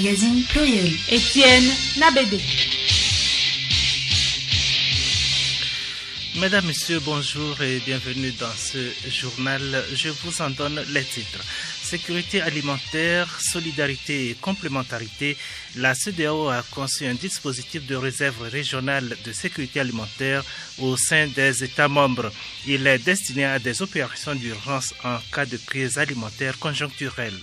magazine Pluriel. Étienne Nabédé. Mesdames, Messieurs, bonjour et bienvenue dans ce journal. Je vous en donne les titres. Sécurité alimentaire, solidarité et complémentarité. La CEDEAO a conçu un dispositif de réserve régionale de sécurité alimentaire au sein des États membres. Il est destiné à des opérations d'urgence en cas de crise alimentaire conjoncturelle.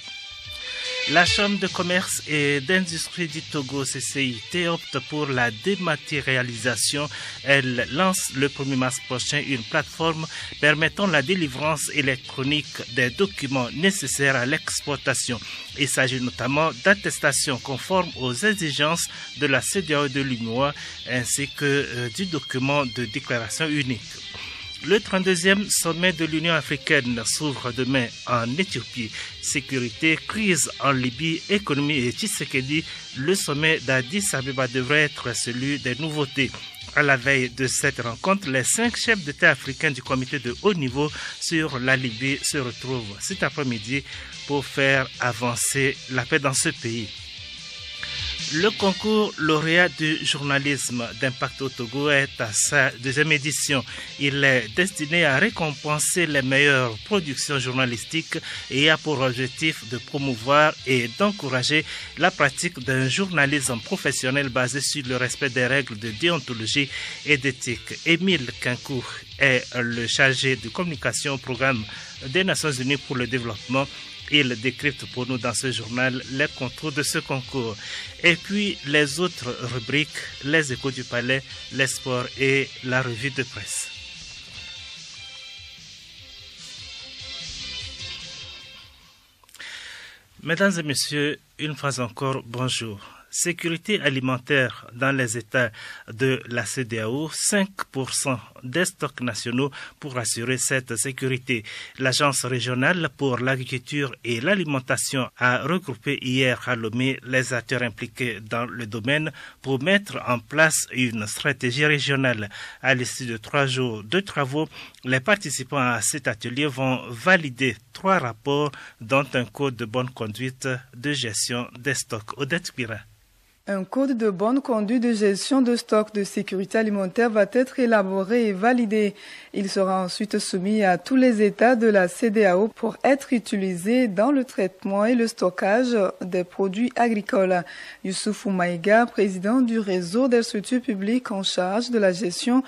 La Chambre de commerce et d'industrie du Togo, CCIT, opte pour la dématérialisation. Elle lance le 1er mars prochain une plateforme permettant la délivrance électronique des documents nécessaires à l'exportation. Il s'agit notamment d'attestations conformes aux exigences de la CEDEAO de l'UMOA ainsi que du document de déclaration unique. Le 32e sommet de l'Union africaine s'ouvre demain en Éthiopie. Sécurité, crise en Libye, économie et Tshisekedi, le sommet d'Addis Abeba devrait être celui des nouveautés. À la veille de cette rencontre, les 5 chefs d'État africains du comité de haut niveau sur la Libye se retrouvent cet après-midi pour faire avancer la paix dans ce pays. Le concours lauréat du journalisme d'Impact au Togo est à sa 2e édition. Il est destiné à récompenser les meilleures productions journalistiques et a pour objectif de promouvoir et d'encourager la pratique d'un journalisme professionnel basé sur le respect des règles de déontologie et d'éthique. Émile Kinkou est le chargé de communication au programme des Nations Unies pour le développement. Il décrypte pour nous dans ce journal les contours de ce concours. Et puis les autres rubriques, les échos du palais, les sports et la revue de presse. Mesdames et messieurs, une fois encore, bonjour. Sécurité alimentaire dans les États de la CEDEAO, 5% des stocks nationaux pour assurer cette sécurité. L'Agence régionale pour l'agriculture et l'alimentation a regroupé hier à Lomé les acteurs impliqués dans le domaine pour mettre en place une stratégie régionale. À l'issue de 3 jours de travaux, les participants à cet atelier vont valider 3 rapports, dont un code de bonne conduite de gestion des stocks. Odette Pira. Un code de bonne conduite de gestion de stock de sécurité alimentaire va être élaboré et validé. Il sera ensuite soumis à tous les États de la CEDEAO pour être utilisé dans le traitement et le stockage des produits agricoles. Youssoufou Maïga, président du réseau des structures publiques en charge de la gestion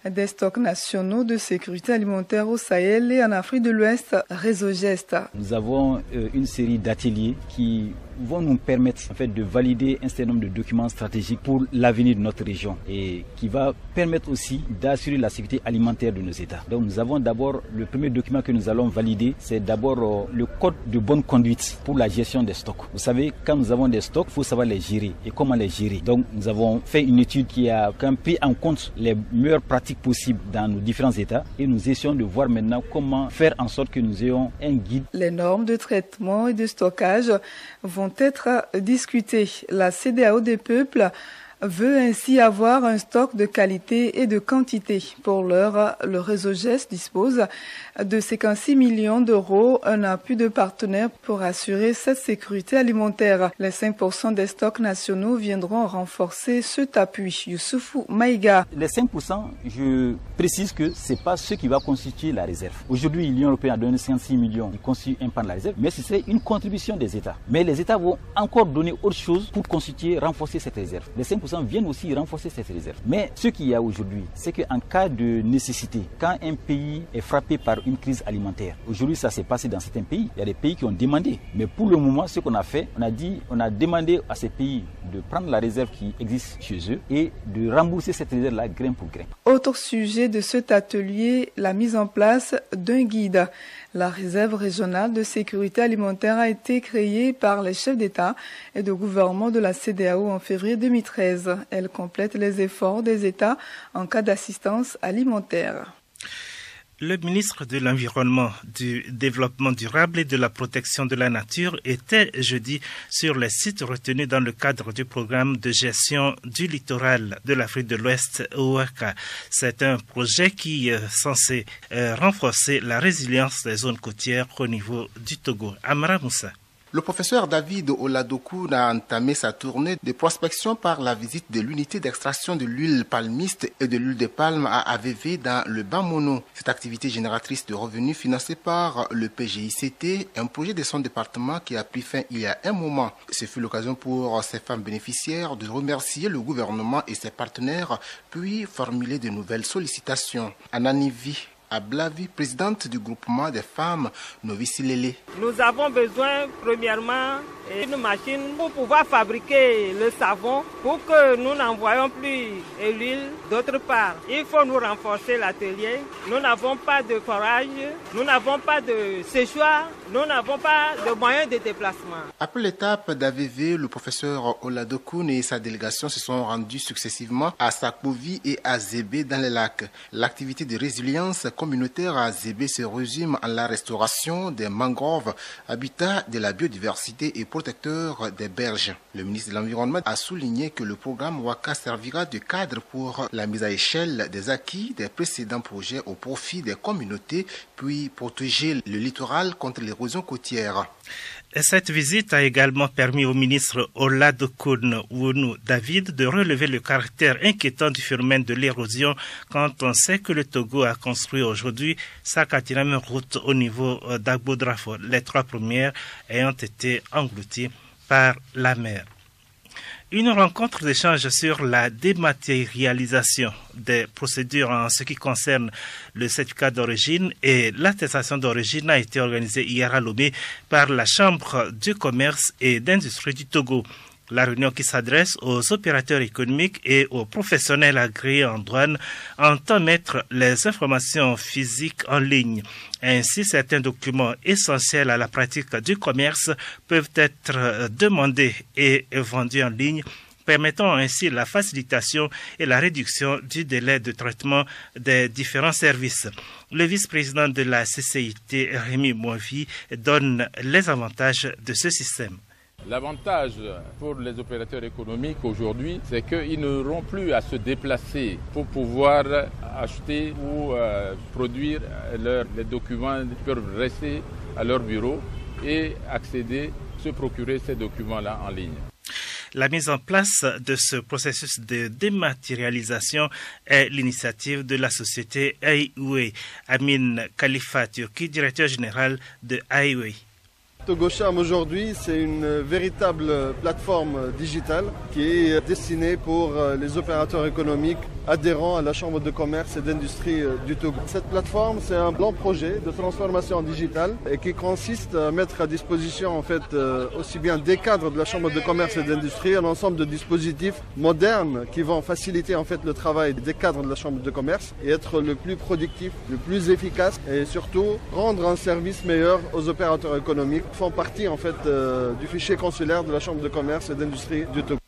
des stocks nationaux de sécurité alimentaire au Sahel et en Afrique de l'Ouest, Réseau Geste. Nous avons une série d'ateliers qui vont nous permettre en fait de valider un certain nombre de documents stratégiques pour l'avenir de notre région et qui va permettre aussi d'assurer la sécurité alimentaire de nos États. Donc nous avons d'abord le premier document que nous allons valider, c'est d'abord le code de bonne conduite pour la gestion des stocks. Vous savez, quand nous avons des stocks, il faut savoir les gérer et comment les gérer. Donc nous avons fait une étude qui a quand même pris en compte les meilleures pratiques possibles dans nos différents États et nous essayons de voir maintenant comment faire en sorte que nous ayons un guide. Les normes de traitement et de stockage vont être discutées. La CEDEAO des peuples veut ainsi avoir un stock de qualité et de quantité. Pour l'heure, le réseau GES dispose de 56 millions d'euros, un appui de partenaires pour assurer cette sécurité alimentaire. Les 5% des stocks nationaux viendront renforcer cet appui. Youssoufou Maïga. Les 5%, je précise que ce n'est pas ce qui va constituer la réserve. Aujourd'hui, l'Union européenne a donné 56 millions, il constitue un pan de la réserve, mais ce serait une contribution des États. Mais les États vont encore donner autre chose pour constituer, renforcer cette réserve. Les 5% viennent aussi renforcer cette réserve. Mais ce qu'il y a aujourd'hui, c'est qu'en cas de nécessité, quand un pays est frappé par une crise alimentaire, aujourd'hui ça s'est passé dans certains pays, il y a des pays qui ont demandé. Mais pour le moment, ce qu'on a fait, on a demandé à ces pays de prendre la réserve qui existe chez eux et de rembourser cette réserve-là grain pour grain. Autre sujet de cet atelier, la mise en place d'un guide. La réserve régionale de sécurité alimentaire a été créée par les chefs d'État et de gouvernement de la CEDEAO en février 2013. Elle complète les efforts des États en cas d'assistance alimentaire. Le ministre de l'Environnement, du Développement durable et de la protection de la nature était jeudi sur les sites retenus dans le cadre du programme de gestion du littoral de l'Afrique de l'Ouest, OACA. C'est un projet qui est censé renforcer la résilience des zones côtières au niveau du Togo. Amara Moussa. Le professeur David Oladokoun a entamé sa tournée de prospection par la visite de l'unité d'extraction de l'huile palmiste et de l'huile de palme à AVV dans le Bamono. Cette activité génératrice de revenus financée par le PGICT, un projet de son département qui a pris fin il y a un moment. Ce fut l'occasion pour ces femmes bénéficiaires de remercier le gouvernement et ses partenaires, puis formuler de nouvelles sollicitations. Ananivi Ablavi, présidente du groupement des femmes Novisilele. Nous avons besoin premièrement d'une machine pour pouvoir fabriquer le savon pour que nous n'envoyions plus l'huile d'autre part. Il faut nous renforcer l'atelier. Nous n'avons pas de forage, nous n'avons pas de séchoir, nous n'avons pas de moyens de déplacement. Après l'étape d'AVV, le professeur Oladokoun et sa délégation se sont rendus successivement à Sakovi et à Zébé dans les lacs. L'activité de résilience communautaire à Zébé se résume en la restauration des mangroves, habitat de la biodiversité et protecteur des berges. Le ministre de l'Environnement a souligné que le programme WACA servira de cadre pour la mise à échelle des acquis des précédents projets au profit des communautés, puis protéger le littoral contre l'érosion côtière. Cette visite a également permis au ministre Oladokoun Wounou David de relever le caractère inquiétant du phénomène de l'érosion quand on sait que le Togo a construit aujourd'hui sa 4e route au niveau d'Agbodrafo, les 3 premières ayant été englouties par la mer. Une rencontre d'échange sur la dématérialisation des procédures en ce qui concerne le certificat d'origine et l'attestation d'origine a été organisée hier à Lomé par la Chambre du commerce et d'industrie du Togo. La réunion qui s'adresse aux opérateurs économiques et aux professionnels agréés en douane entend mettre les informations physiques en ligne. Ainsi, certains documents essentiels à la pratique du commerce peuvent être demandés et vendus en ligne, permettant ainsi la facilitation et la réduction du délai de traitement des différents services. Le vice-président de la CCIT, Rémi Moivi, donne les avantages de ce système. L'avantage pour les opérateurs économiques aujourd'hui, c'est qu'ils n'auront plus à se déplacer pour pouvoir acheter ou produire les documents. Ils peuvent rester à leur bureau et accéder, se procurer ces documents-là en ligne. La mise en place de ce processus de dématérialisation est l'initiative de la société Aiway. Amin Khalifa Turki, directeur général de Aiway. TogoCharm aujourd'hui, c'est une véritable plateforme digitale qui est destinée pour les opérateurs économiques adhérents à la Chambre de commerce et d'industrie du Togo. Cette plateforme, c'est un long projet de transformation digitale et qui consiste à mettre à disposition en fait aussi bien des cadres de la Chambre de commerce et d'industrie, un ensemble de dispositifs modernes qui vont faciliter en fait le travail des cadres de la Chambre de commerce et être le plus productif, le plus efficace et surtout rendre un service meilleur aux opérateurs économiques. Font partie en fait du fichier consulaire de la Chambre de commerce et d'industrie du Togo.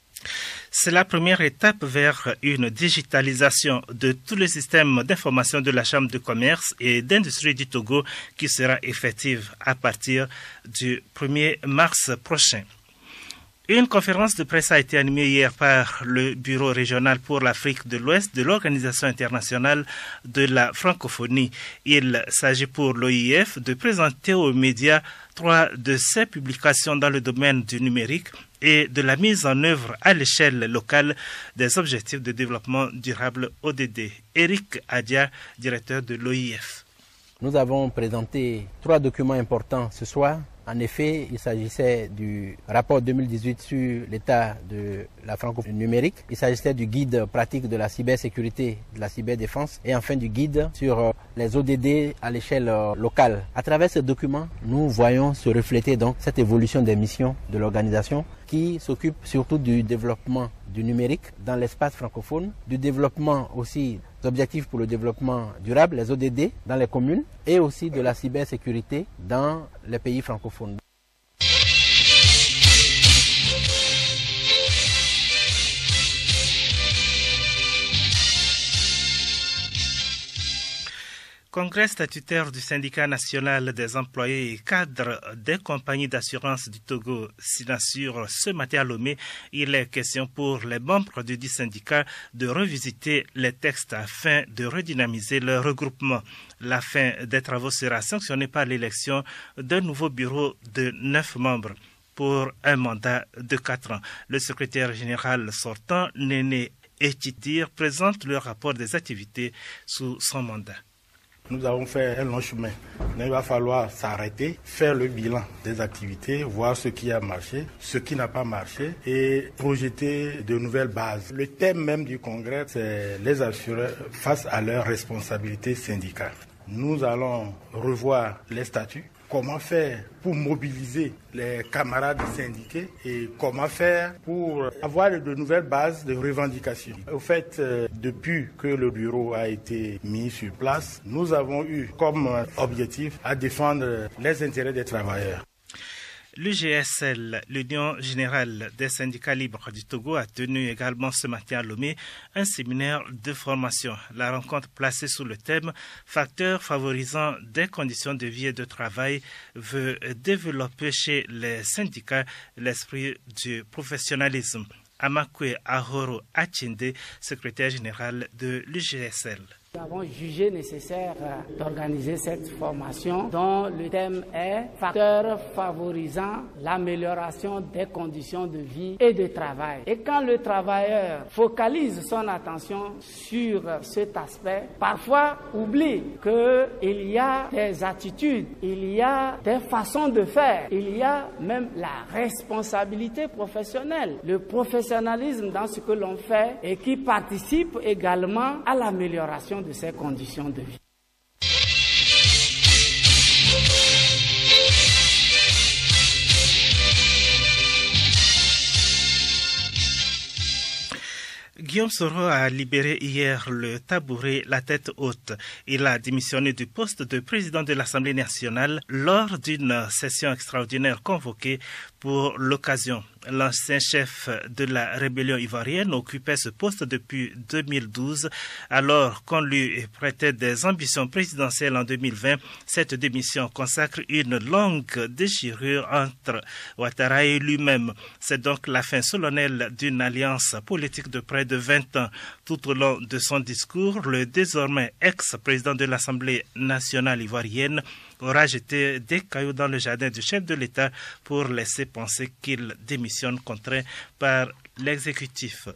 C'est la première étape vers une digitalisation de tous les systèmes d'information de la Chambre de commerce et d'industrie du Togo qui sera effective à partir du 1er mars prochain. Une conférence de presse a été animée hier par le Bureau régional pour l'Afrique de l'Ouest de l'Organisation internationale de la francophonie. Il s'agit pour l'OIF de présenter aux médias 3 de ses publications dans le domaine du numérique et de la mise en œuvre à l'échelle locale des objectifs de développement durable ODD. Eric Adia, directeur de l'OIF. Nous avons présenté 3 documents importants ce soir. En effet, il s'agissait du rapport 2018 sur l'état de la francophonie numérique. Il s'agissait du guide pratique de la cybersécurité, de la cyberdéfense et enfin du guide sur les ODD à l'échelle locale. À travers ce document, nous voyons se refléter donc cette évolution des missions de l'organisation qui s'occupe surtout du développement du numérique dans l'espace francophone, du développement aussi d'objectifs pour le développement durable, les ODD, dans les communes, et aussi de la cybersécurité dans les pays francophones. Congrès statutaire du syndicat national des employés et cadres des compagnies d'assurance du Togo, SINASUR, ce matin à Lomé, il est question pour les membres du dit syndicat de revisiter les textes afin de redynamiser leur regroupement. La fin des travaux sera sanctionnée par l'élection d'un nouveau bureau de 9 membres. pour un mandat de 4 ans. Le secrétaire général sortant, Néné Etitir, présente le rapport des activités sous son mandat. Nous avons fait un long chemin. Il va falloir s'arrêter, faire le bilan des activités, voir ce qui a marché, ce qui n'a pas marché et projeter de nouvelles bases. Le thème même du congrès, c'est les assureurs face à leurs responsabilités syndicales. Nous allons revoir les statuts. Comment faire pour mobiliser les camarades syndiqués et comment faire pour avoir de nouvelles bases de revendications. Au fait, depuis que le bureau a été mis sur place, nous avons eu comme objectif à défendre les intérêts des travailleurs. L'UGSL, l'Union générale des syndicats libres du Togo, a tenu également ce matin à Lomé un séminaire de formation. La rencontre placée sous le thème « Facteurs favorisant des conditions de vie et de travail » veut développer chez les syndicats l'esprit du professionnalisme. Amakwe Ahoro Achinde, secrétaire général de l'UGSL. Nous avons jugé nécessaire d'organiser cette formation dont le thème est « Facteurs favorisant l'amélioration des conditions de vie et de travail ». Et quand le travailleur focalise son attention sur cet aspect, parfois oublie qu'il y a des attitudes, il y a des façons de faire, il y a même la responsabilité professionnelle, le professionnalisme dans ce que l'on fait et qui participe également à l'amélioration de ces conditions de vie. Guillaume Soro a libéré hier le tabouret La Tête Haute. Il a démissionné du poste de président de l'Assemblée nationale lors d'une session extraordinaire convoquée pour l'occasion. L'ancien chef de la rébellion ivoirienne occupait ce poste depuis 2012. Alors qu'on lui prêtait des ambitions présidentielles en 2020, cette démission consacre une longue déchirure entre Ouattara et lui-même. C'est donc la fin solennelle d'une alliance politique de près de 20 ans. Tout au long de son discours, le désormais ex-président de l'Assemblée nationale ivoirienne aura jeté des cailloux dans le jardin du chef de l'État pour laisser penser qu'il démissionne contraint par l'exécutif.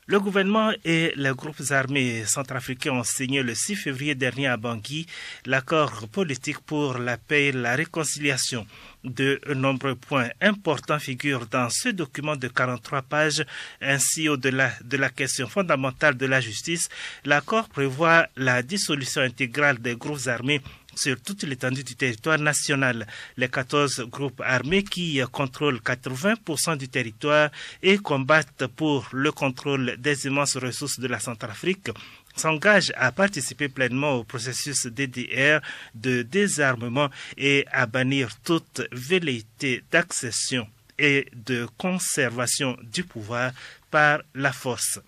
Le gouvernement et les groupes armés centrafricains ont signé le 6 février dernier à Bangui l'accord politique pour la paix et la réconciliation. De nombreux points importants figurent dans ce document de 43 pages. Ainsi, au-delà de la question fondamentale de la justice, l'accord prévoit la dissolution intégrale des groupes armés sur toute l'étendue du territoire national. Les 14 groupes armés qui contrôlent 80% du territoire et combattent pour le contrôle des immenses ressources de la Centrafrique s'engagent à participer pleinement au processus DDR de désarmement et à bannir toute velléité d'accession et de conservation du pouvoir par la force.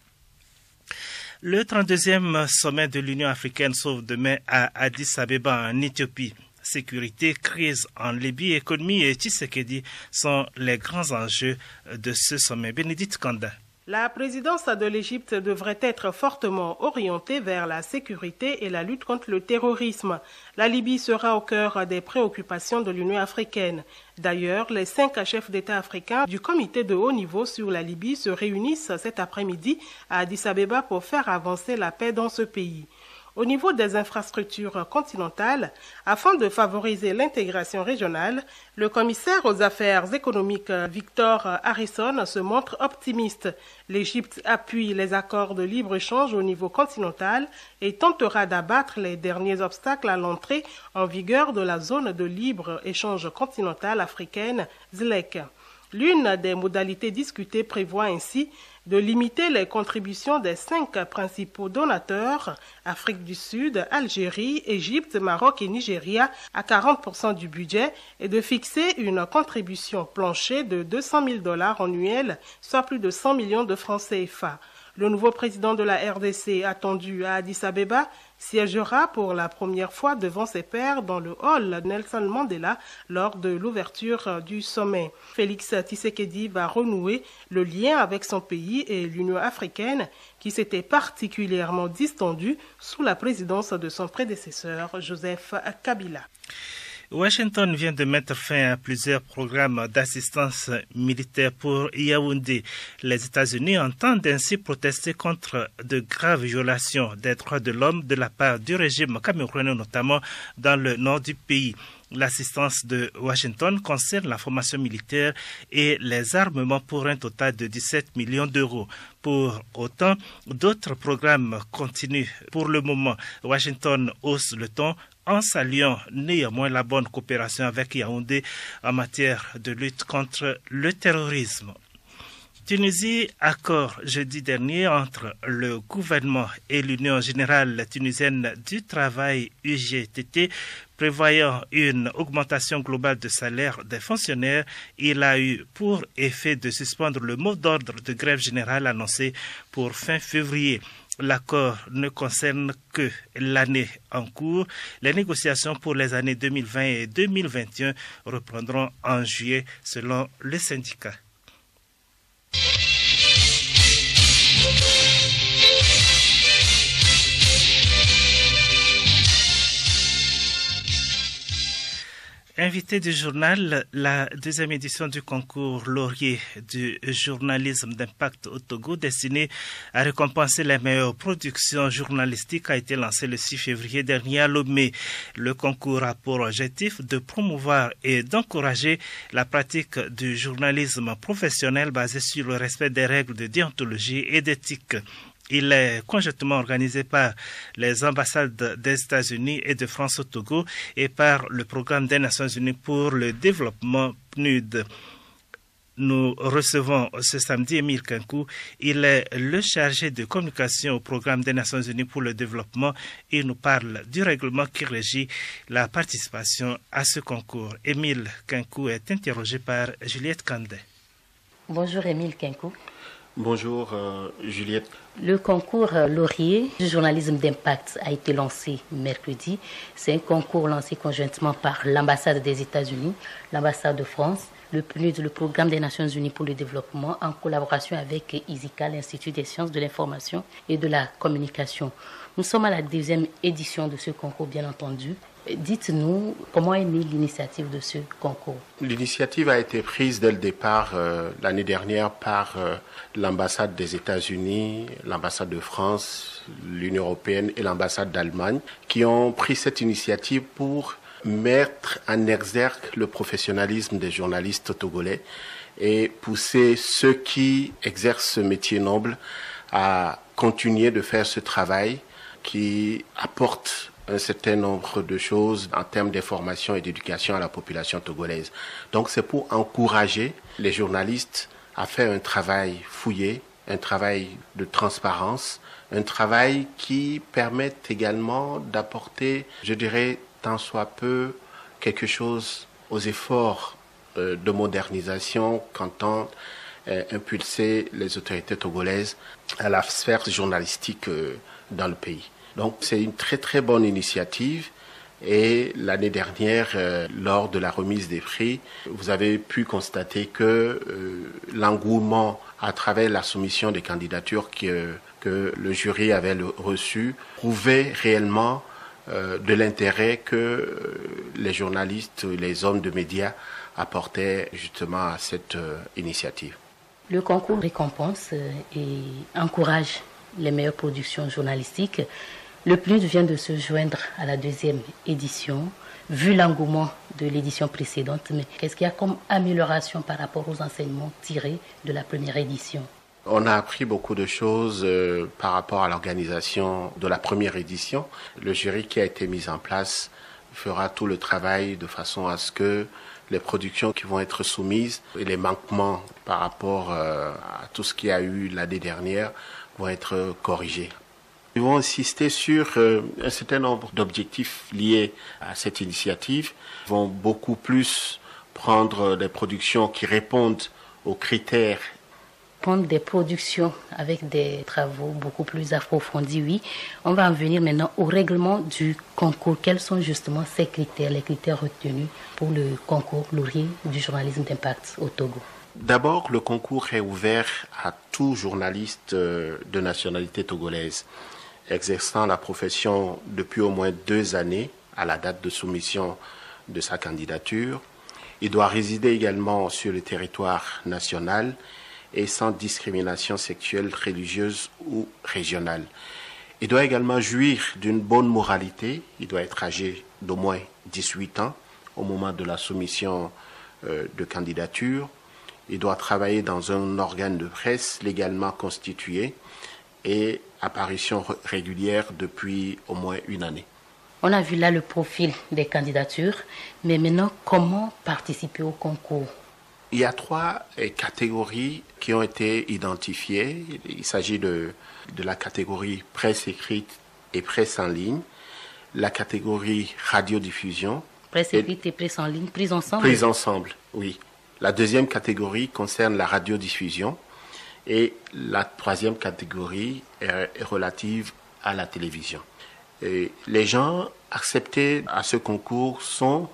Le 32e sommet de l'Union africaine s'ouvre demain à Addis Abeba en Éthiopie. Sécurité, crise en Libye, économie et Tshisekedi sont les grands enjeux de ce sommet. Bénédicte Kanda. La présidence de l'Égypte devrait être fortement orientée vers la sécurité et la lutte contre le terrorisme. La Libye sera au cœur des préoccupations de l'Union africaine. D'ailleurs, les 5 chefs d'État africains du comité de haut niveau sur la Libye se réunissent cet après-midi à Addis Abeba pour faire avancer la paix dans ce pays. Au niveau des infrastructures continentales, afin de favoriser l'intégration régionale, le commissaire aux affaires économiques Victor Harrison se montre optimiste. L'Égypte appuie les accords de libre-échange au niveau continental et tentera d'abattre les derniers obstacles à l'entrée en vigueur de la zone de libre-échange continentale africaine, ZLEC. L'une des modalités discutées prévoit ainsi de limiter les contributions des 5 principaux donateurs, Afrique du Sud, Algérie, Égypte, Maroc et Nigeria, à 40% du budget et de fixer une contribution plancher de $200 000 annuels, soit plus de 100 millions de francs CFA. Le nouveau président de la RDC, attendu à Addis Abeba, siégera pour la première fois devant ses pairs dans le hall Nelson Mandela lors de l'ouverture du sommet. Félix Tshisekedi va renouer le lien avec son pays et l'Union africaine qui s'était particulièrement distendue sous la présidence de son prédécesseur Joseph Kabila. Washington vient de mettre fin à plusieurs programmes d'assistance militaire pour Yaoundé. Les États-Unis entendent ainsi protester contre de graves violations des droits de l'homme de la part du régime camerounais, notamment dans le nord du pays. L'assistance de Washington concerne la formation militaire et les armements pour un total de 17 millions d'euros. Pour autant, d'autres programmes continuent. Pour le moment, Washington hausse le ton en saluant néanmoins la bonne coopération avec Yaoundé en matière de lutte contre le terrorisme. Tunisie, accord jeudi dernier entre le gouvernement et l'Union générale tunisienne du travail UGTT prévoyant une augmentation globale de salaire des fonctionnaires. Il a eu pour effet de suspendre le mot d'ordre de grève générale annoncé pour fin février. L'accord ne concerne que l'année en cours. Les négociations pour les années 2020 et 2021 reprendront en juillet selon le syndicat. Invité du journal, la deuxième édition du concours Laurier du journalisme d'impact au Togo destiné à récompenser les meilleures productions journalistiques a été lancée le 6 février dernier à Lomé. Le concours a pour objectif de promouvoir et d'encourager la pratique du journalisme professionnel basé sur le respect des règles de déontologie et d'éthique. Il est conjointement organisé par les ambassades des États-Unis et de France au Togo et par le Programme des Nations Unies pour le développement PNUD. Nous recevons ce samedi Émile Kinkou. Il est le chargé de communication au Programme des Nations Unies pour le développement et nous parle du règlement qui régit la participation à ce concours. Émile Kinkou est interrogé par Juliette Kandé. Bonjour Émile Kinkou. Bonjour Juliette. Le concours Laurier du journalisme d'impact a été lancé mercredi. C'est un concours lancé conjointement par l'ambassade des États-Unis, l'ambassade de France, le PNUD, le Programme des Nations Unies pour le développement, en collaboration avec ISICA, l'Institut des sciences de l'information et de la communication. Nous sommes à la deuxième édition de ce concours, bien entendu. Dites-nous, comment est née l'initiative de ce concours? L'initiative a été prise dès le départ l'année dernière par l'ambassade des États-Unis, l'ambassade de France, l'Union européenne et l'ambassade d'Allemagne qui ont pris cette initiative pour mettre en exergue le professionnalisme des journalistes togolais et pousser ceux qui exercent ce métier noble à continuer de faire ce travail qui apporte un certain nombre de choses en termes d'information et d'éducation à la population togolaise. Donc c'est pour encourager les journalistes à faire un travail fouillé, un travail de transparence, un travail qui permette également d'apporter, je dirais, tant soit peu, quelque chose aux efforts de modernisation qu'entendent impulser les autorités togolaises à la sphère journalistique dans le pays. Donc c'est une très très bonne initiative et l'année dernière, lors de la remise des prix, vous avez pu constater que l'engouement à travers la soumission des candidatures que le jury avait reçues prouvait réellement de l'intérêt que les journalistes, les hommes de médias apportaient justement à cette initiative. Le concours récompense et encourage les meilleures productions journalistiques. Le PNUD vient de se joindre à la deuxième édition, vu l'engouement de l'édition précédente. Mais qu'est-ce qu'il y a comme amélioration par rapport aux enseignements tirés de la première édition? On a appris beaucoup de choses par rapport à l'organisation de la première édition. Le jury qui a été mis en place fera tout le travail de façon à ce que les productions qui vont être soumises et les manquements par rapport à tout ce qu'il y a eu l'année dernière vont être corrigés. Ils vont insister sur un certain nombre d'objectifs liés à cette initiative. Ils vont beaucoup plus prendre des productions qui répondent aux critères. Prendre des productions avec des travaux beaucoup plus approfondis, oui. On va en venir maintenant au règlement du concours. Quels sont justement ces critères, les critères retenus pour le concours Laurier du journalisme d'impact au Togo? D'abord, le concours est ouvert à tout journaliste de nationalité togolaise exerçant la profession depuis au moins 2 années à la date de soumission de sa candidature. Il doit résider également sur le territoire national et sans discrimination sexuelle, religieuse ou régionale. Il doit également jouir d'une bonne moralité. Il doit être âgé d'au moins 18 ans au moment de la soumission de candidature. Il doit travailler dans un organe de presse légalement constitué et apparition régulière depuis au moins une année. On a vu là le profil des candidatures, mais maintenant, comment participer au concours? Il y a 3 catégories qui ont été identifiées. Il s'agit de la catégorie presse écrite et presse en ligne, la catégorie radiodiffusion. Presse écrite et presse en ligne, prises ensemble? Prises ensemble, oui. La deuxième catégorie concerne la radiodiffusion et la troisième catégorie est relative à la télévision. Et les gens acceptés à ce concours sont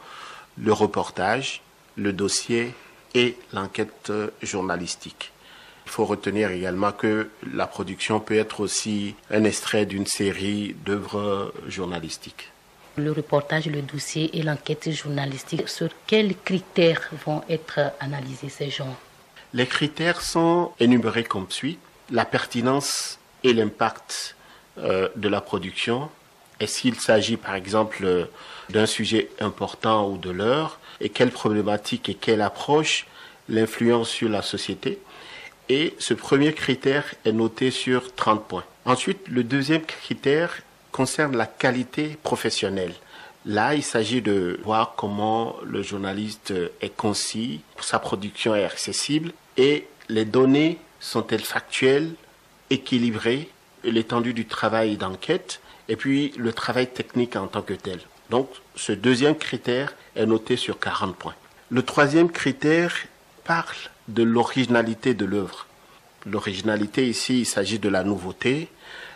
le reportage, le dossier et l'enquête journalistique. Il faut retenir également que la production peut être aussi un extrait d'une série d'œuvres journalistiques. Le reportage, le dossier et l'enquête journalistique, sur quels critères vont être analysés ces genres? Les critères sont énumérés comme suit. La pertinence et l'impact de la production. Est-ce qu'il s'agit par exemple d'un sujet important ou de l'heure? Et quelle problématique et quelle approche? L'influence sur la société. Et ce premier critère est noté sur 30 points. Ensuite, le deuxième critère concerne la qualité professionnelle. Là, il s'agit de voir comment le journaliste est concis, sa production est accessible et les données sont-elles factuelles, équilibrées, l'étendue du travail d'enquête et puis le travail technique en tant que tel. Donc, ce deuxième critère est noté sur 40 points. Le troisième critère parle de l'originalité de l'œuvre. L'originalité ici, il s'agit de la nouveauté,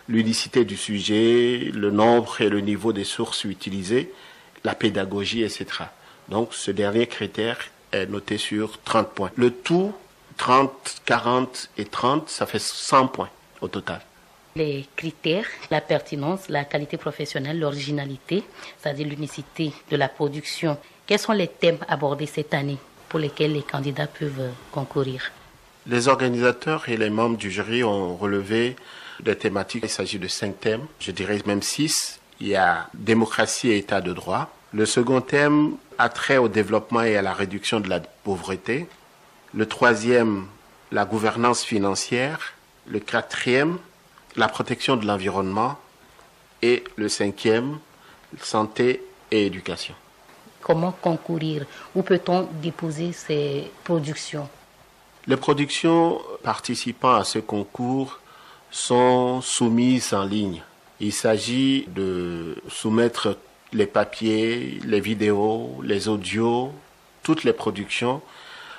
l'unicité du sujet, le nombre et le niveau des sources utilisées, la pédagogie, etc. Donc, ce dernier critère est noté sur 30 points. Le tout, 30, 40 et 30, ça fait 100 points au total. Les critères, la pertinence, la qualité professionnelle, l'originalité, c'est-à-dire l'unicité de la production. Quels sont les thèmes abordés cette année pour lesquels les candidats peuvent concourir? Les organisateurs et les membres du jury ont relevé des thématiques. Il s'agit de 5 thèmes, je dirais même 6. Il y a démocratie et état de droit. Le second thème a trait au développement et à la réduction de la pauvreté. Le troisième, la gouvernance financière. Le quatrième, la protection de l'environnement. Et le cinquième, santé et éducation. Comment concourir? Où peut-on déposer ces productions? Les productions participant à ce concours sont soumises en ligne. Il s'agit de soumettre les papiers, les vidéos, les audios, toutes les productions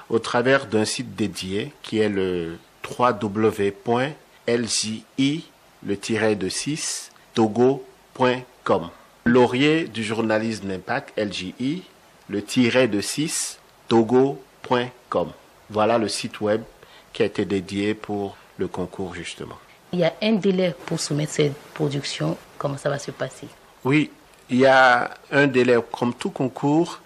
au travers d'un site dédié qui est le www.lji-togo.com. Laurier du journalisme d'impact, LJI, le -6 togo.com. Voilà le site web qui a été dédié pour le concours justement. Il y a un délai pour soumettre cette production. Comment ça va se passer? Oui, il y a un délai comme tout concours.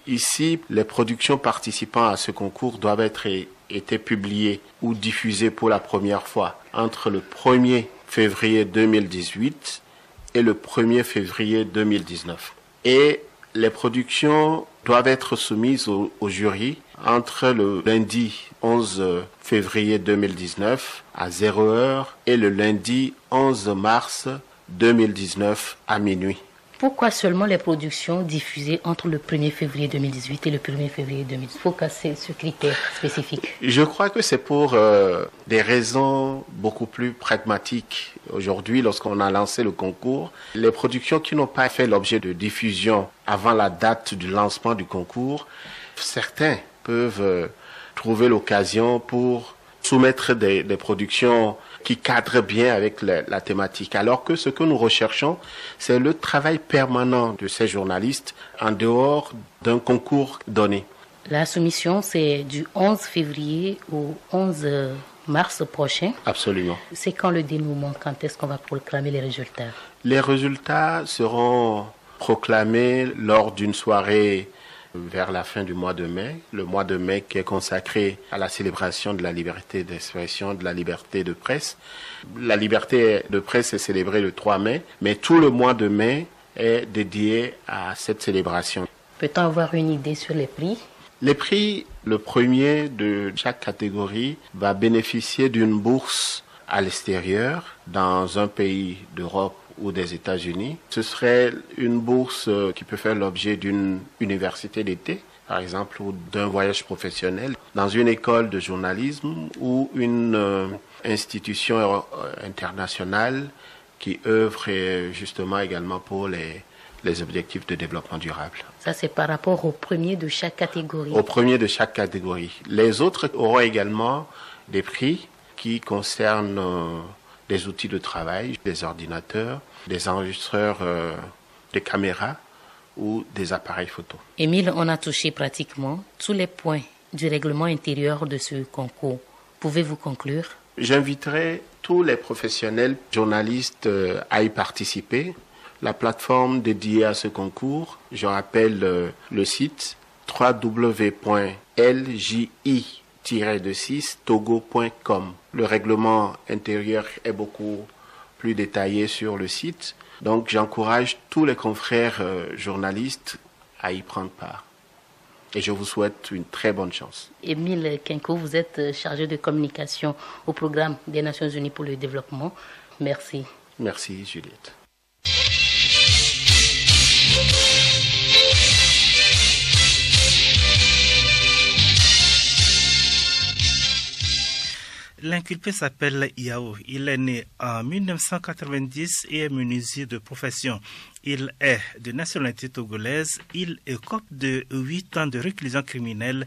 Ici, les productions participant à ce concours doivent être été publiées ou diffusées pour la première fois entre le 1er février 2018 et le 1er février 2019. Et les productions doivent être soumises au jury entre le lundi 11 février 2019 à 0h et le lundi 11 mars 2019 à minuit. Pourquoi seulement les productions diffusées entre le 1er février 2018 et le 1er février 2019? Pourquoi c'est ce critère spécifique? Je crois que c'est pour des raisons beaucoup plus pragmatiques. Aujourd'hui, lorsqu'on a lancé le concours, les productions qui n'ont pas fait l'objet de diffusion avant la date du lancement du concours, certains peuvent trouver l'occasion pour soumettre des productions qui cadrent bien avec la thématique. Alors que ce que nous recherchons, c'est le travail permanent de ces journalistes en dehors d'un concours donné. La soumission, c'est du 11 février au 11 mars prochain. Absolument. C'est quand le dénouement? Quand est-ce qu'on va proclamer les résultats? Les résultats seront proclamé lors d'une soirée vers la fin du mois de mai, le mois de mai qui est consacré à la célébration de la liberté d'expression, de la liberté de presse. La liberté de presse est célébrée le 3 mai, mais tout le mois de mai est dédié à cette célébration. Peut-on avoir une idée sur les prix? Les prix, le premier de chaque catégorie va bénéficier d'une bourse à l'extérieur, dans un pays d'Europe ou des États-Unis. Ce serait une bourse qui peut faire l'objet d'une université d'été, par exemple, ou d'un voyage professionnel, dans une école de journalisme ou une institution internationale qui œuvre justement également pour les objectifs de développement durable. Ça, c'est par rapport au premier de chaque catégorie. Au premier de chaque catégorie. Les autres auront également des prix qui concernent des outils de travail, des ordinateurs, des enregistreurs de caméras ou des appareils photo. Émile, on a touché pratiquement tous les points du règlement intérieur de ce concours. Pouvez-vous conclure? J'inviterai tous les professionnels journalistes à y participer. La plateforme dédiée à ce concours, je rappelle le site www.lji-togo.com. Le règlement intérieur est beaucoup plus détaillé sur le site. Donc j'encourage tous les confrères journalistes à y prendre part. Et je vous souhaite une très bonne chance. Émile Kenko, vous êtes chargé de communication au programme des Nations Unies pour le développement. Merci. Merci Juliette. L'inculpé s'appelle Yao. Il est né en 1990 et est menuisier de profession. Il est de nationalité togolaise. Il écope de 8 ans de réclusion criminelle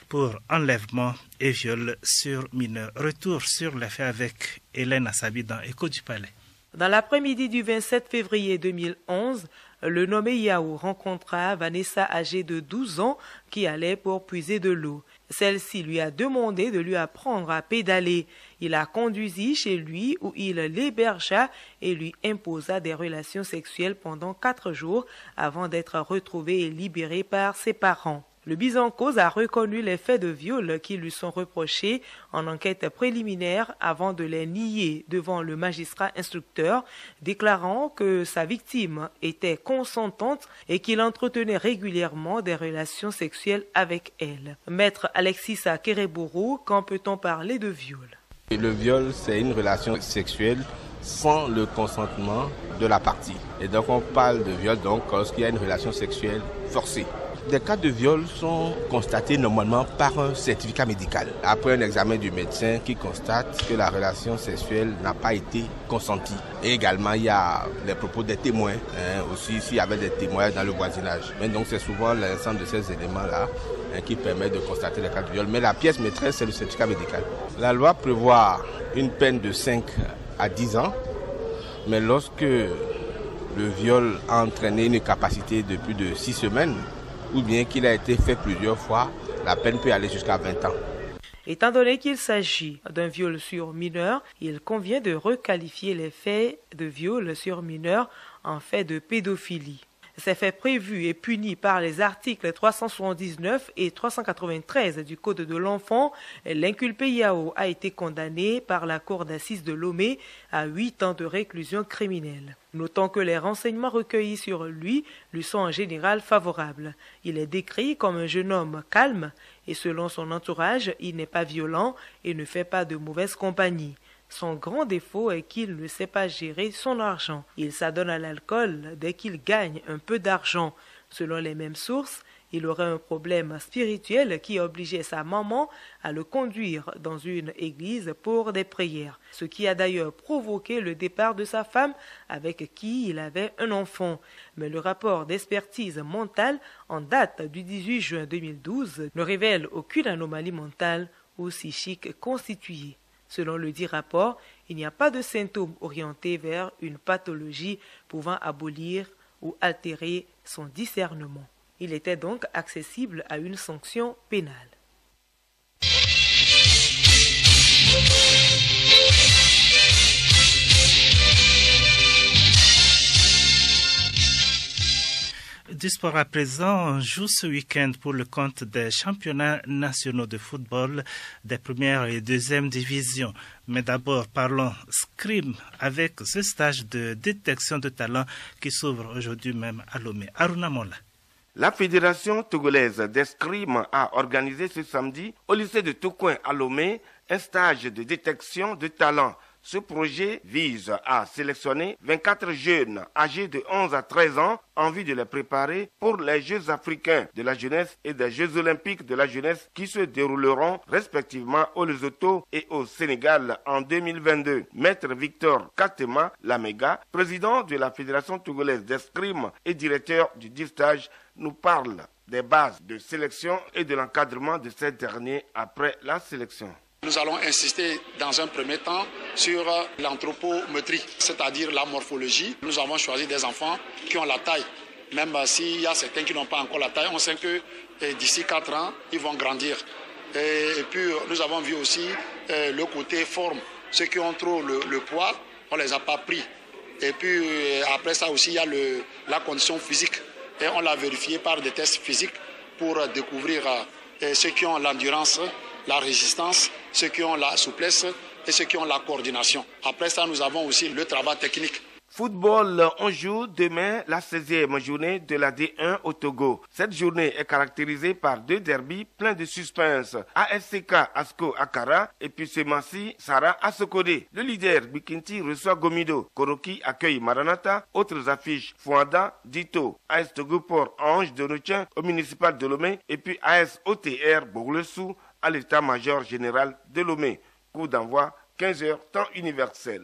pour enlèvement et viol sur mineur. Retour sur les faits avec Hélène Assabi dans Écho du Palais. Dans l'après-midi du 27 février 2011, le nommé Yao rencontra Vanessa âgée de 12 ans qui allait pour puiser de l'eau. Celle-ci lui a demandé de lui apprendre à pédaler. Il la conduisit chez lui où il l'hébergea et lui imposa des relations sexuelles pendant 4 jours avant d'être retrouvé et libéré par ses parents. Le mis en cause a reconnu les faits de viol qui lui sont reprochés en enquête préliminaire avant de les nier devant le magistrat instructeur, déclarant que sa victime était consentante et qu'il entretenait régulièrement des relations sexuelles avec elle. Maître Alexis Kereboro, quand peut-on parler de viol? Le viol, c'est une relation sexuelle sans le consentement de la partie. Et donc on parle de viol lorsqu'il y a une relation sexuelle forcée. Des cas de viol sont constatés normalement par un certificat médical. Après un examen du médecin qui constate que la relation sexuelle n'a pas été consentie. Et également, il y a les propos des témoins, aussi s'il y avait des témoins dans le voisinage. Mais donc c'est souvent l'ensemble de ces éléments-là qui permet de constater les cas de viol. Mais la pièce maîtresse, c'est le certificat médical. La loi prévoit une peine de 5 à 10 ans, mais lorsque le viol a entraîné une capacité de plus de 6 semaines, ou bien qu'il a été fait plusieurs fois, la peine peut aller jusqu'à 20 ans. Étant donné qu'il s'agit d'un viol sur mineur, il convient de requalifier les faits de viol sur mineur en faits de pédophilie. Ces faits prévus et punis par les articles 379 et 393 du Code de l'enfant, l'inculpé Yao a été condamné par la Cour d'assises de Lomé à 8 ans de réclusion criminelle. Notons que les renseignements recueillis sur lui sont en général favorables. Il est décrit comme un jeune homme calme et selon son entourage, il n'est pas violent et ne fait pas de mauvaise compagnie. Son grand défaut est qu'il ne sait pas gérer son argent. Il s'adonne à l'alcool dès qu'il gagne un peu d'argent. Selon les mêmes sources, il aurait un problème spirituel qui obligeait sa maman à le conduire dans une église pour des prières, ce qui a d'ailleurs provoqué le départ de sa femme avec qui il avait un enfant. Mais le rapport d'expertise mentale en date du 18 juin 2012 ne révèle aucune anomalie mentale ou psychique constituée. Selon le dit rapport, il n'y a pas de symptômes orientés vers une pathologie pouvant abolir ou altérer son discernement. Il était donc accessible à une sanction pénale. Du sport à présent, on joue ce week-end pour le compte des championnats nationaux de football des premières et deuxièmes divisions. Mais d'abord, parlons escrime avec ce stage de détection de talent qui s'ouvre aujourd'hui même à Lomé. Aruna Mola. La Fédération togolaise d'escrime a organisé ce samedi au lycée de Tokoin à Lomé un stage de détection de talent. Ce projet vise à sélectionner 24 jeunes âgés de 11 à 13 ans en vue de les préparer pour les Jeux africains de la jeunesse et des Jeux olympiques de la jeunesse qui se dérouleront respectivement au Lesotho et au Sénégal en 2022. Maître Victor Katema Lamega, président de la Fédération togolaise d'escrime et directeur du stage, nous parle des bases de sélection et de l'encadrement de ces derniers après la sélection. Nous allons insister dans un premier temps sur l'anthropométrie, c'est-à-dire la morphologie. Nous avons choisi des enfants qui ont la taille. Même s'il y a certains qui n'ont pas encore la taille, on sait que d'ici 4 ans, ils vont grandir. Et puis nous avons vu aussi le côté forme. Ceux qui ont trop le poids, on ne les a pas pris. Et puis après ça aussi, il y a la condition physique. Et on l'a vérifié par des tests physiques pour découvrir ceux qui ont l'endurance, la résistance, ceux qui ont la souplesse et ceux qui ont la coordination. Après ça, nous avons aussi le travail technique. Football, on joue demain la 16e journée de la D1 au Togo. Cette journée est caractérisée par 2 derbys pleins de suspense. ASCK Asko Akara et puis Semassi Sarah Asokode. Le leader Bikinti reçoit Gomido. Koroki accueille Maranata. Autres affiches Fouanda, Dito, AS Togoport Ange de Noutien au municipal de Lomé et puis AS OTR Bourlesou à l'état-major général de Lomé. Coup d'envoi 15h temps universel.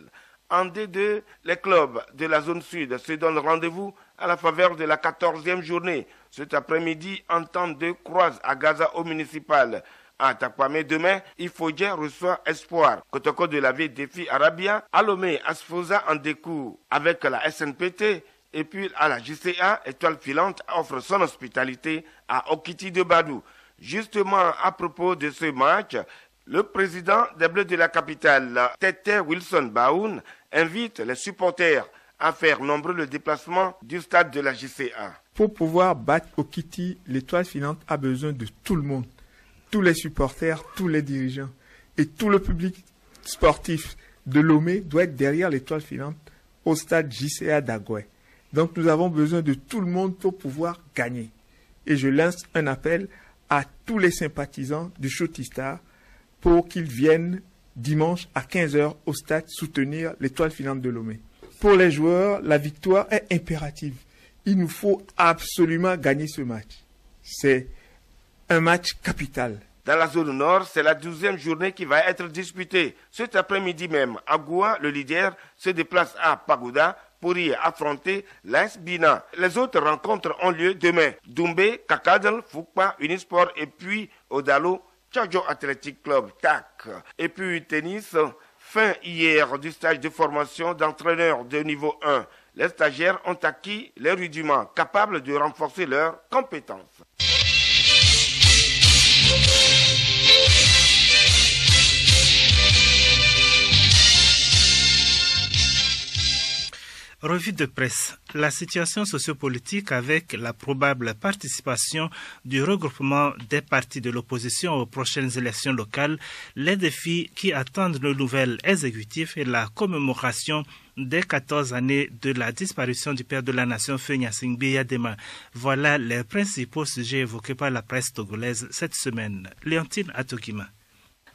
En D2, les clubs de la zone sud se donnent rendez-vous à la faveur de la 14e journée. Cet après-midi, Entente 2 croise à Gaza au municipal. À Takwame demain, Ifodje reçoit Espoir. Kotoko de la ville défie Arabia. À Lomé, Asfosa en découvre avec la SNPT. Et puis à la JCA, Étoile Filante offre son hospitalité à Okiti de Badou. Justement, à propos de ce match, le président des Bleus de la capitale, Tete Wilson Baoun, invite les supporters à faire nombreux le déplacement du stade de la JCA. Pour pouvoir battre Okiti, l'Étoile Filante a besoin de tout le monde, tous les supporters, tous les dirigeants et tout le public sportif de Lomé doit être derrière l'Étoile Filante au stade JCA d'Agoué. Donc nous avons besoin de tout le monde pour pouvoir gagner. Et je lance un appel à tous les sympathisants du Shootistar pour qu'ils viennent dimanche à 15h au stade soutenir l'Étoile Filante de Lomé. Pour les joueurs, la victoire est impérative. Il nous faut absolument gagner ce match. C'est un match capital. Dans la zone nord, c'est la 12e journée qui va être disputée. Cet après-midi même, Agoua, le leader, se déplace à Pagoda pour y affronter l'AS Bina. Les autres rencontres ont lieu demain. Doumbé, Kakadal, Fukpa, Unisport et puis Odalo, Tchadjo Athletic Club, TAC. Et puis tennis, fin hier du stage de formation d'entraîneurs de niveau 1. Les stagiaires ont acquis les rudiments capables de renforcer leurs compétences. Revue de presse. La situation sociopolitique avec la probable participation du regroupement des partis de l'opposition aux prochaines élections locales, les défis qui attendent le nouvel exécutif et la commémoration des 14 années de la disparition du père de la nation Feu Gnassingbé Yadema. Voilà les principaux sujets évoqués par la presse togolaise cette semaine. Léontine Atokima.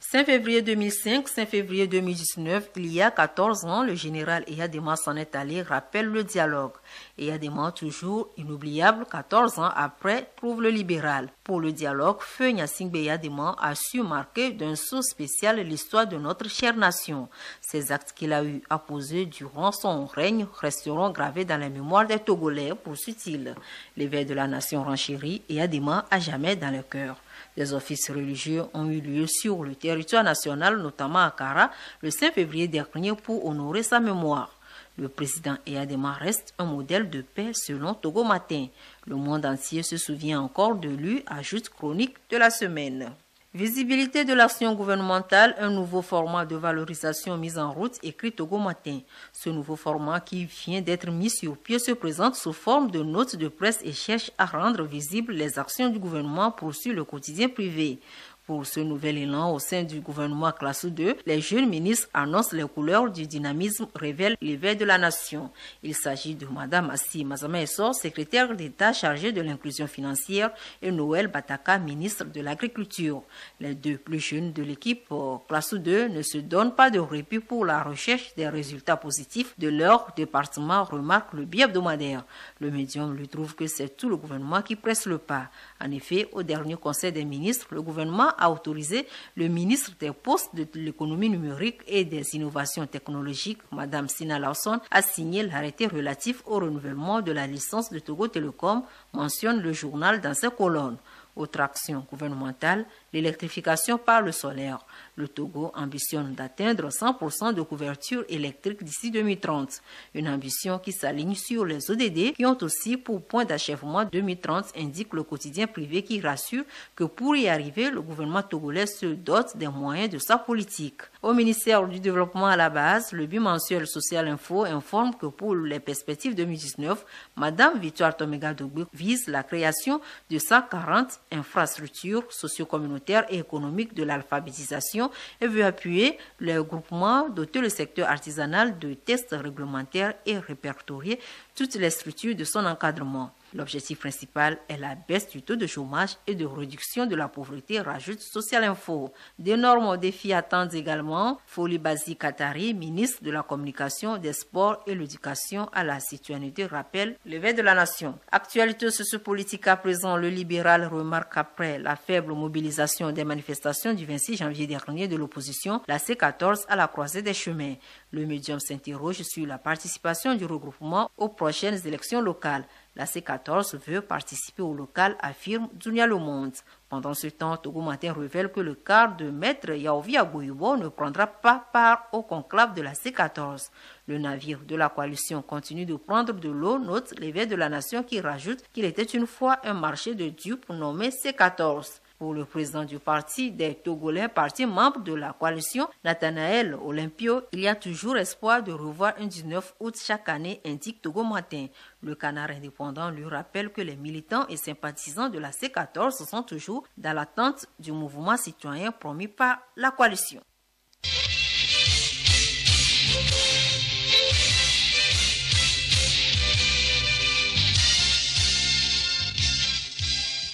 5 février 2005, 5 février 2019, il y a 14 ans, le général Eyadema s'en est allé, rappelle le dialogue. Eyadema, toujours inoubliable, 14 ans après, prouve le libéral. Pour le dialogue, Feu Gnassingbé Eyadema a su marquer d'un saut spécial l'histoire de notre chère nation. Ces actes qu'il a eu à poser durant son règne resteront gravés dans la mémoire des Togolais, poursuit-il. L'éveil de la nation renchérie, Eyadema à jamais dans le cœur. Des offices religieux ont eu lieu sur le territoire national, notamment à Kara, le 5 février dernier pour honorer sa mémoire. Le président Eyadema reste un modèle de paix selon Togo Matin. Le monde entier se souvient encore de lui, ajoute Chronique de la semaine. Visibilité de l'action gouvernementale, un nouveau format de valorisation mis en route, écrit Togo Matin. Ce nouveau format qui vient d'être mis sur pied se présente sous forme de notes de presse et cherche à rendre visibles les actions du gouvernement poursuit le quotidien privé. Pour ce nouvel élan au sein du gouvernement classe 2, les jeunes ministres annoncent les couleurs du dynamisme, révèle l'éveil de la nation. Il s'agit de Mme Assi Mazama Essor, secrétaire d'État chargée de l'inclusion financière, et Noël Bataka, ministre de l'Agriculture. Les deux plus jeunes de l'équipe classe 2 ne se donnent pas de répit pour la recherche des résultats positifs de leur département, remarque le bi-hebdomadaire. Le médium lui trouve que c'est tout le gouvernement qui presse le pas. En effet, au dernier conseil des ministres, le gouvernement a autorisé le ministre des Postes, de l'économie numérique et des innovations technologiques, Mme Sina Lawson, à signer l'arrêté relatif au renouvellement de la licence de Togo Telecom, mentionne le journal dans ses colonnes. Autre action gouvernementale, l'électrification par le solaire. Le Togo ambitionne d'atteindre 100% de couverture électrique d'ici 2030. Une ambition qui s'aligne sur les ODD qui ont aussi pour point d'achèvement 2030, indique le quotidien privé qui rassure que pour y arriver, le gouvernement togolais se dote des moyens de sa politique. Au ministère du Développement à la base, le bimensuel Social Info informe que pour les perspectives 2019, Mme Victoire Tomega Dogbe vise la création de 140 infrastructures socio-communautaires et économiques de l'alphabétisation et veut appuyer les groupements, doter le secteur artisanal de tests réglementaires et répertorier toutes les structures de son encadrement. L'objectif principal est la baisse du taux de chômage et de réduction de la pauvreté, rajoute Social Info. D'énormes défis attendent également Foli Bazi Katari, ministre de la Communication, des Sports et l'Éducation à la citoyenneté, rappelle l'éveil de la nation. Actualité sociopolitique à présent, le libéral remarque après la faible mobilisation des manifestations du 26 janvier dernier de l'opposition, la C14 à la croisée des chemins. Le médium s'interroge sur la participation du regroupement aux prochaines élections locales. La C14 veut participer au local, affirme Dunia Le Monde. Pendant ce temps, Togo Matin révèle que le quart de maître Yaovi Agoyubo ne prendra pas part au conclave de la C14. Le navire de la coalition continue de prendre de l'eau, note l'éveil de la nation qui rajoute qu'il était une fois un marché de dupes nommé C14. Pour le président du parti des Togolais, parti membre de la coalition, Nathanaël Olympio, il y a toujours espoir de revoir un 19 août chaque année, indique Togo Matin. Le Canard indépendant lui rappelle que les militants et sympathisants de la C14 sont toujours dans l'attente du mouvement citoyen promis par la coalition.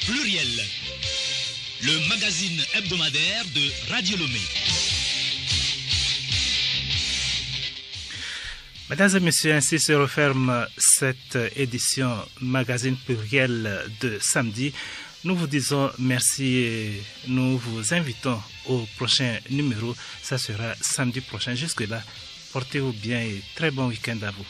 Pluriel, le magazine hebdomadaire de Radio Lomé. Mesdames et messieurs, ainsi se referme cette édition magazine pluriel de samedi. Nous vous disons merci et nous vous invitons au prochain numéro. Ça sera samedi prochain. Jusque-là, portez-vous bien et très bon week-end à vous.